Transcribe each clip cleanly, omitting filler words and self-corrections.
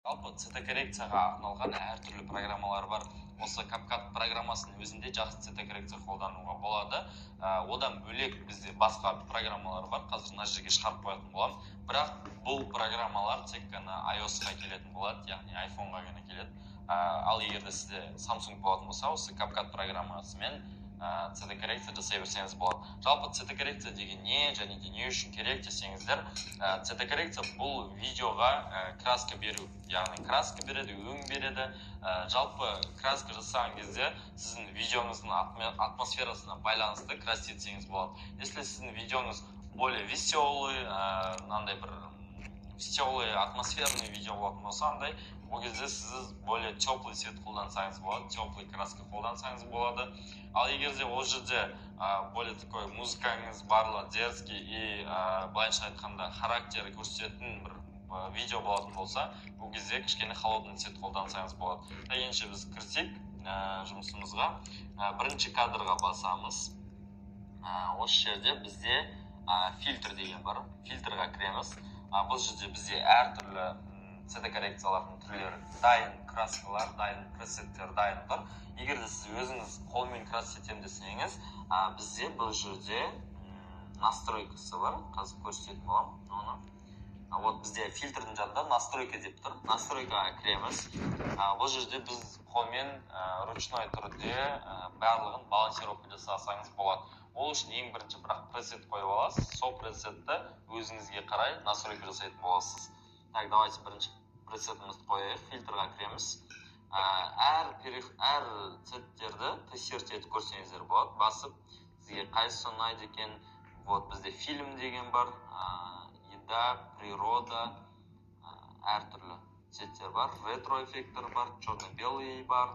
Жалпы цветокоррекцияға арналған әртүрлі программалар бар. Осы CapCut программасының өзінде жақсы цветокоррекция қолдануға болады. Одан бөлек бізде басқа программалар бар. Қазір мына жерге шығарып қоятын боламын. Бірақ бұл программалар тек қана iOS-қа келетін болады, яғни iPhone-ға ғана келеді. Ал егер де сізде Samsung болатын болса, осы CapCut программасымен цветокоррекция жасай берсеңіз болады. Жалпы цветокоррекция деген не және де не үшін керек десеңіздер, цветокоррекция бұл видеоға краска беру, яғни краска береді, өң береді. Жалпы краска жасаған кезде сіздің видеоңыздың атмосферасына байланысты краситсеңіз болады. Если сіздің видеоңыз более веселый, мынандай бір веселый, атмосферный видео болатын болса, андай, ол кезде сіз более теплый цвет қолдансаңыз болады, теплый краска қолдансаңыз болады. Ал егер де ол жерде более такой музыкаңыз барлы дерзкий и былайша айтқанда характері көрсететін бір видео болатын болса, бұл кезде кішкене холодный цвет қолдансаңыз болады. Ендеше біз кірсек жұмысымызға, бірінші кадрға басамыз. Осы жерде бізде фильтр деген бар. Фильтрға кіреміз. Бұл жерде бізде әртүрлі цветокоррекциялардың түрлері дайын, краскалар дайын, пресеттер дайын тұр. Егер де сіз өзіңіз қолмен красить етемін десеңіз, бізде бұл жерде настройкасы бар. Қазір көрсететін боламын оны. Вот бізде фильтрдің жанында настройка деп тұр. Настройкаға кіреміз. Бұл жерде біз қолмен ручной түрде барлығын балансировка жасасаңыз болады. Ол үшін ең бірінші бірақ пресет қойып аласыз. Сол пресетті өзіңізге қарай настройка жасайтын боласыз. Так, давайте бірінші пресетімізді қояйық. Фильтрға кіреміз. Әр цветтерді тестировать етіп көрсеңіздер болады. Басып, сізге қайсысы ұнайды екен. Вот бізде фильм деген бар. Еда, природа, әртүрлі цветтер бар. Ретро эффектор бар, черно-белый бар.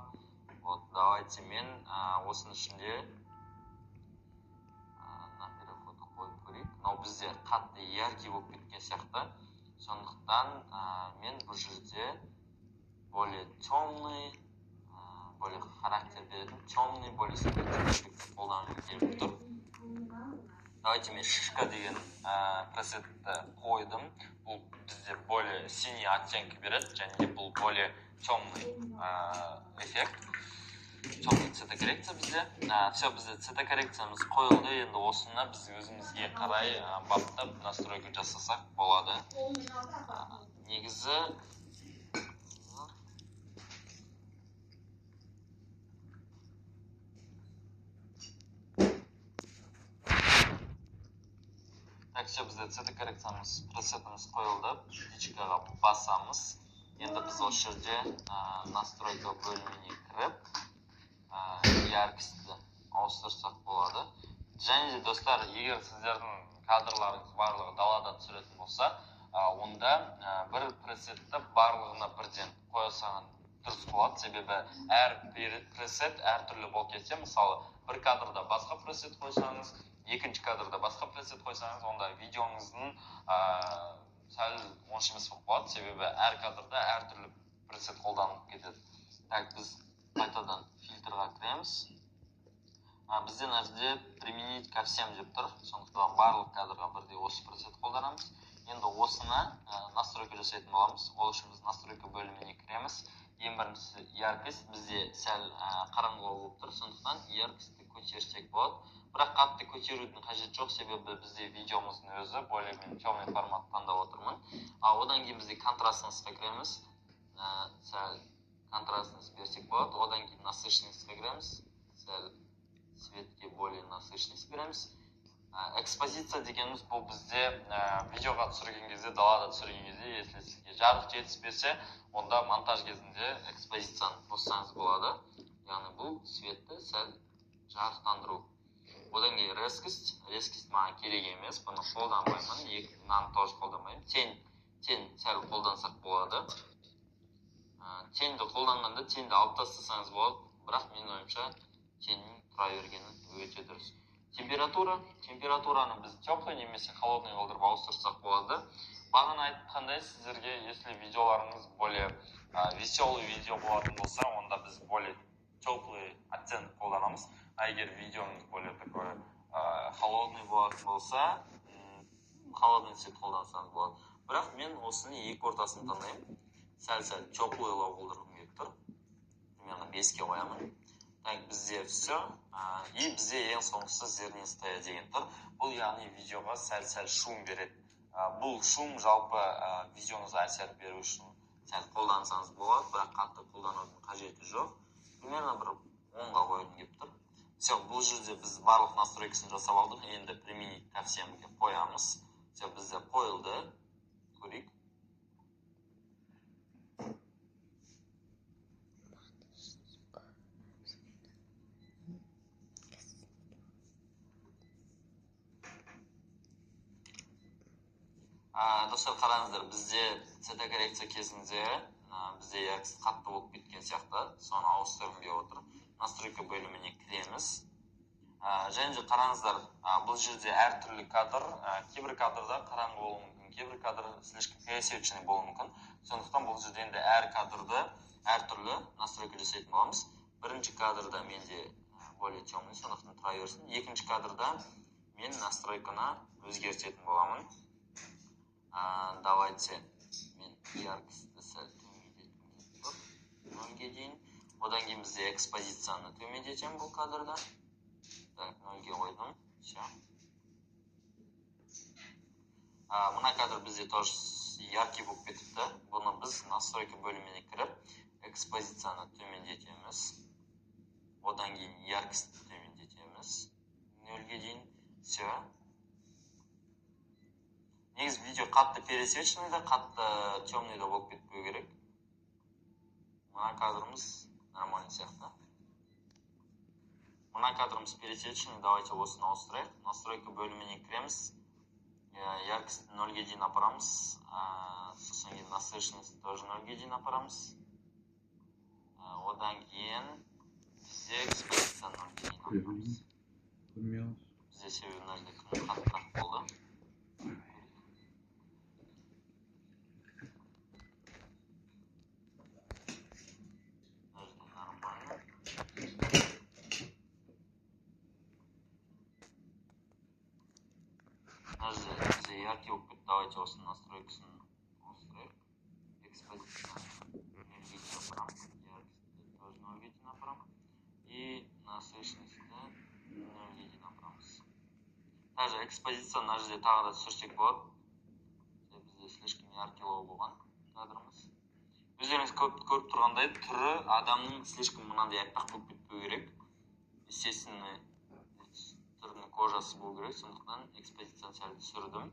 Вот, давайте мен осының ішінде на переход қойып көрейік. Но бізде қатты яркий болып кеткен сияқты. Сондықтан мен бұл жерде более темный, более характер беретін, темный, более светлый қолданғым келіп тұр. Давайте мен шишка деген пресетті қойдым. Бұл бізде более синий оттенкі береді, және де бұл более темный эффект. Темный цветокоррекция бізде. Все, бізде цветокоррекциямыз қойылды. Енді осыны біз өзімізге қарай баптап настройка жасасақ болады. Негізі так, все, бізде цветокоррекциямыз, пресетіміз қойылды. Птичкаға басамыз. Енді біз осы жерде настройка бөліміне кіріп, яркостьті ауыстырсақ болады. Және де достар, егер сіздердің кадрларыңыз барлығы далада түсіретін болса, онда бір пресетті барлығына бірден қойсаңыз дұрыс болады. Себебі әр пресет әртүрлі болып кетсе, мысалы, бір кадрда басқа пресет қойсаңыз, екінші кадрда басқа пресет қойсаңыз, онда видеоңыздың сәл оңаш емес болып болады. Себебі әр кадрда әртүрлі пресет қолданылып кетеді. Так, біз қайтадан фильтрға кіреміз. Бізде мына жерде применить ко всем деп тұр. Сондықтан барлық кадрға бірдей осы пресет қолданамыз. Енді осыны настройка жасайтын боламыз. Ол үшін біз настройка бөліміне кіреміз. Ең біріншісі яркость. Бізде сәл қараңғылау болып тұр. Сондықтан яркостьті көтерсек болады. Бірақ қатты көтерудің қажет жоқ, себебі бізде видеомыздың өзі более-менее темный формат таңдап отырмын. Одан кейін бізде контрастностьқа кіреміз. Сәл контрастность берсек болады. Одан кейін насыщенностьқа кіреміз. Сәл цветке более насыщенность береміз. Экспозиция дегеніміз бұл бізде видеоға түсірген кезде, далада түсірген кезде, если сізге жарық жетіспесе, онда монтаж кезінде экспозицияны қоссаңыз болады. Яғни бұл светті сәл жарықтандыру. Одан кейін резкость. Резкость маған керек емес, бұны қолданбаймын. Мынаны тоже қолданбаймын. Тень сәл қолдансақ болады. Теңді қолданғанда теңді алып тастасаңыз болады, бірақ менің ойымша теңнің тұра бергені өте дұрыс. Температураны біз теплый немесе холодный қылдырып ауыстырсақ болады. Бағана айтқандай, сіздерге, если видеоларыңыз более веселый видео болатын болса, онда біз более теплый оттенок қолданамыз. А егер видеоңыз более такой холодный болатын болса, холодный цвет қолдансаңыз болады. Бірақ мен осыны екі ортасын таңдаймын. сәл теплыйлау қылдырғым келіп тұр. Примерно 5-ке қоямын. Так, бізде все. И бізде ең соңғысы зернистая деген тұр. Бұл яғни видеоға сәл шум береді. Бұл шум жалпы видеоңызға әсер беру үшін сәл қолдансаңыз болады, бірақ қатты қолданудың қажеті жоқ. Примерно бір 10-ға қойғым келіп тұр. Все, бұл жерде біз барлық настройкасын жасап алдық. Енді применить ко всемге қоямыз. Все, бізде қойылды. Көрейік. Достар, қараңыздар, бізде цветокоррекция кезінде бізде яркость қатты болып кеткен сияқты, соны ауыстырғым келіп отыр. Настройка бөліміне кіреміз. Және де қараңыздар, бұл жерде әртүрлі кадр, кейбір кадрда қараңғы болуы мүмкін, кейбір кадр слишком пересеченный болуы мүмкін. Сондықтан бұл жерде енді әр кадрды әртүрлі настройка жасайтын боламыз. Бірінші кадрда менде более темный, сондықтан тұра берсін. Екінші кадрда мен настройканы өзгертетін боламын. Давайте мен яркостьті сәл төмендетіп 0-ге дейін. Одан кейін бізде экспозицияны төмендетемін бұл кадрда. Так, 0-ге қойдым. Все. Мына кадр бізде тоже яркий болып кетіпті. Бұны біз настройка бөліміне кіріп, экспозицияны төмендетеміз. Одан кейін яркостьті төмендетеміз 0-ге дейін. Все. Негіз видео қатты пересеченный да, қатты темный да болып кетпеу керек. Мына кадрымыз нормальный сияқты. Мына кадрымыз пересеченный, давайте осыны ауыстырайық. Настройка бөліміне кіреміз. Яркость 0-ге дейін апарамыз. Сосын кейін насыщенность тоже 0-ге дейін апарамыз. Одан кейін бізде экспозиция 0-ге дейін апарамыз. Бізде себебі мына жерде күн қаттырақ болды. Бізде яркий болып кетті. Давайте осының настройкасын ауыстырайық. Экспозиция 0-ге дейін апарамын. Яркостьті тоже 0-ге дейін апарамын. И насыщенностьті 0-ге дейін апарамыз. Даже экспозиция мына жерде тағы да түсірсек болады. Бізде слишком яркилау болған кадрымыз. Өздеріңіз көріп тұрғандай, түрі адамның слишком мынандай аппақ болып кетпеу керек. Естественно, түрінің кожасы болу керек, сондықтан экспозицияны сәл түсірдім.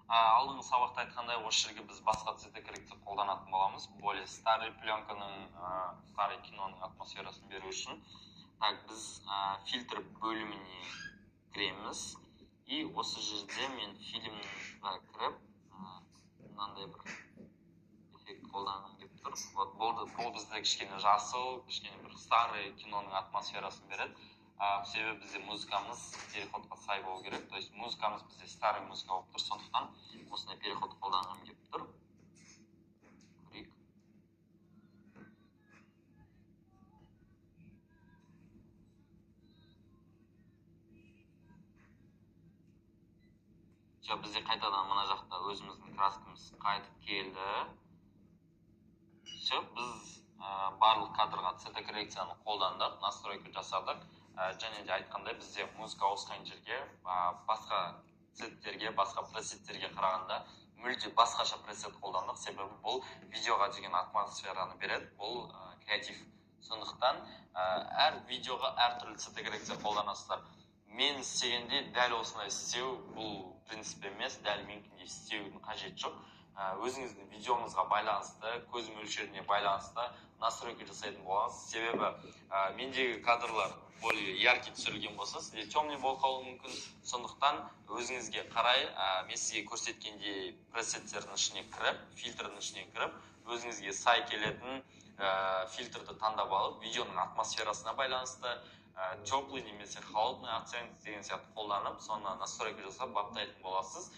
Алдыңғы сабақта айтқандай, осы жерге біз басқа цветокоррекция қолданатын боламыз. Более старый пленканың, старый киноның атмосферасын беру үшін. Так, біз фильтр бөліміне кіреміз. И осы жерде мен фильмға кіріп, мынандай бір эффект қолданғым келіп тұр. Бұл бізде кішкене жасыл, кішкене бір старый киноның атмосферасын береді. Себебі бізде музыкамыз переходқа сай болу керек. То есть музыкамыз бізде старый музыка болып тұр, сондықтан осындай переход қолданғым келіп тұр. Көрейік. Бізде қайтадан мына жақта өзіміздің краскамыз қайтып келді. Біз барлық кадрға цветокоррекцияны қолдандық, настройка жасадық. Және де айтқандай, бізде музыка ауысқан жерге басқа цветтерге, басқа пресеттерге қарағанда мүлде басқаша пресет қолдандық. Себебі бұл видеоға деген атмосфераны береді, бұл креатив. Сондықтан әр видеоға әртүрлі цветокоррекция қолданасыздар. Мен істегенде дәл осындай істеу, бұл принцип емес, дәл менікіндей істеудің қажеті жоқ. Өзіңіздің видеоңызға байланысты, көз мөлшеріне байланысты настройка жасайтын боласыз. Себебі мендегі кадрлар более яркий түсірілген болса, сізде темный болып қалуы мүмкін. Сондықтан өзіңізге қарай, мен сізге көрсеткендей пресеттердің ішіне кіріп, фильтрдің ішіне кіріп, өзіңізге сай келетін фильтрді таңдап алып, видеоның атмосферасына байланысты теплый немесе холодный акцент деген сияқты қолданып, соны настройка жасап баптайтын боласыз.